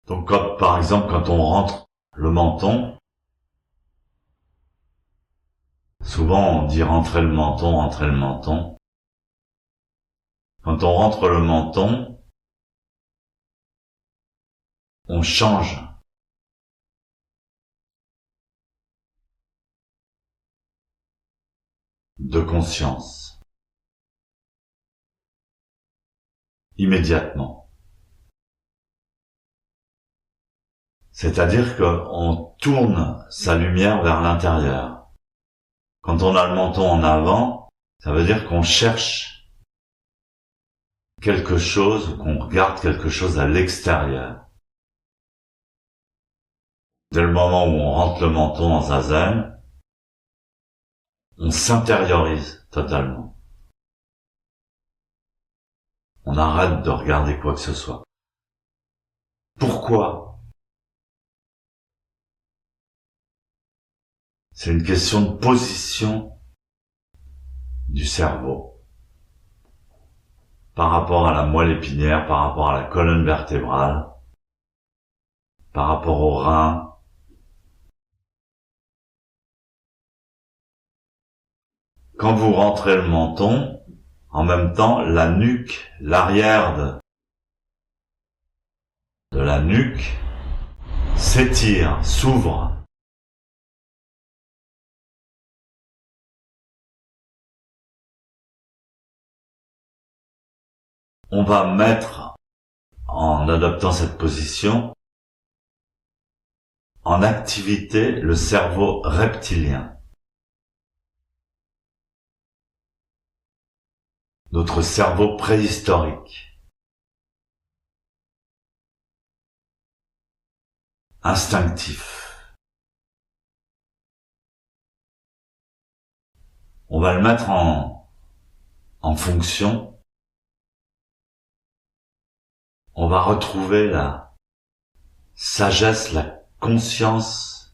Donc par exemple, quand on rentre le menton, souvent on dit rentrer le menton, rentrer le menton. Quand on rentre le menton, on change de conscience immédiatement. C'est-à-dire qu'on tourne sa lumière vers l'intérieur. Quand on a le menton en avant, ça veut dire qu'on cherche quelque chose, qu'on regarde quelque chose à l'extérieur. Dès le moment où on rentre le menton en zazen, on s'intériorise totalement. On arrête de regarder quoi que ce soit. Pourquoi? C'est une question de position du cerveau par rapport à la moelle épinière, par rapport à la colonne vertébrale, par rapport aux reins. Quand vous rentrez le menton, en même temps, la nuque, l'arrière de la nuque s'étire, s'ouvre. On va mettre, en adoptant cette position, en activité le cerveau reptilien. Notre cerveau préhistorique. Instinctif. On va le mettre en fonction. On va retrouver la sagesse, la conscience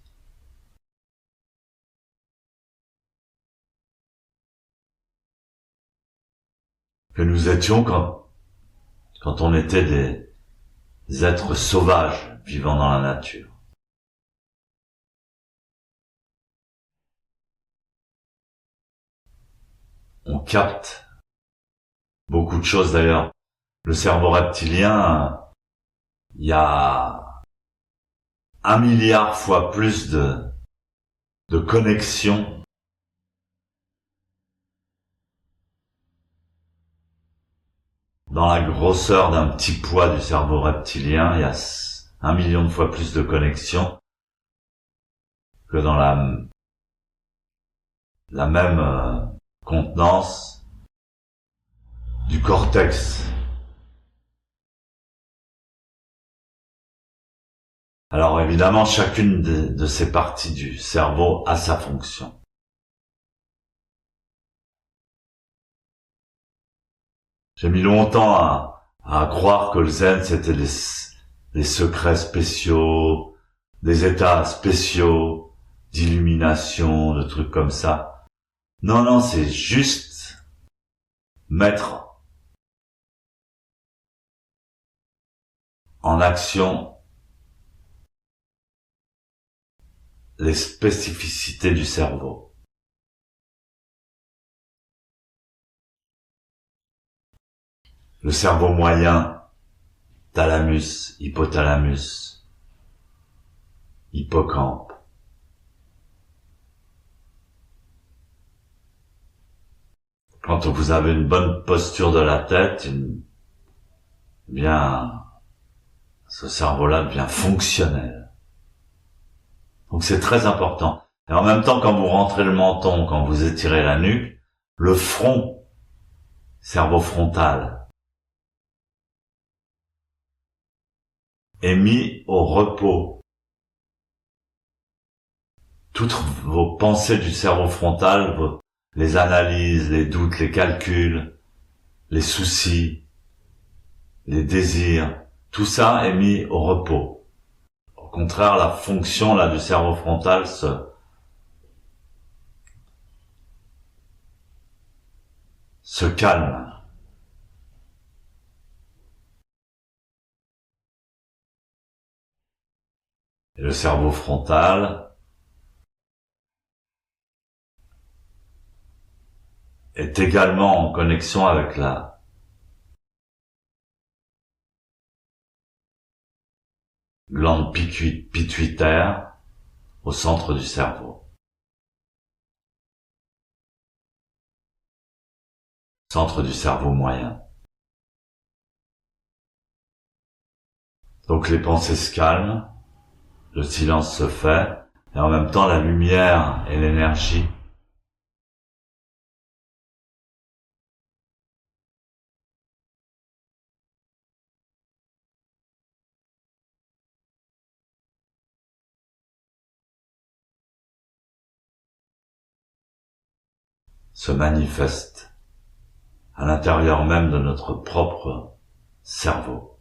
que nous étions quand on était des êtres sauvages vivant dans la nature. On capte beaucoup de choses d'ailleurs. Le cerveau reptilien, il y a 1 milliard fois plus de connexions dans la grosseur d'un petit pois du cerveau reptilien. Il y a 1 million de fois plus de connexions que dans la même contenance du cortex. Alors évidemment, chacune de ces parties du cerveau a sa fonction. J'ai mis longtemps à croire que le zen c'était des secrets spéciaux, des états spéciaux, d'illumination, de trucs comme ça. Non, non, c'est juste mettre en action les spécificités du cerveau. Le cerveau moyen, thalamus, hypothalamus, hippocampe. Quand vous avez une bonne posture de la tête, bien, ce cerveau-là devient fonctionnel. Donc c'est très important. Et en même temps, quand vous rentrez le menton, quand vous étirez la nuque, le front, cerveau frontal, est mis au repos. Toutes vos pensées du cerveau frontal, les analyses, les doutes, les calculs, les soucis, les désirs, tout ça est mis au repos. Au contraire, la fonction là du cerveau frontal se calme. Et le cerveau frontal est également en connexion avec la glande pituitaire au centre du cerveau. Centre du cerveau moyen. Donc les pensées se calment, le silence se fait, et en même temps la lumière et l'énergie se manifestent à l'intérieur même de notre propre cerveau.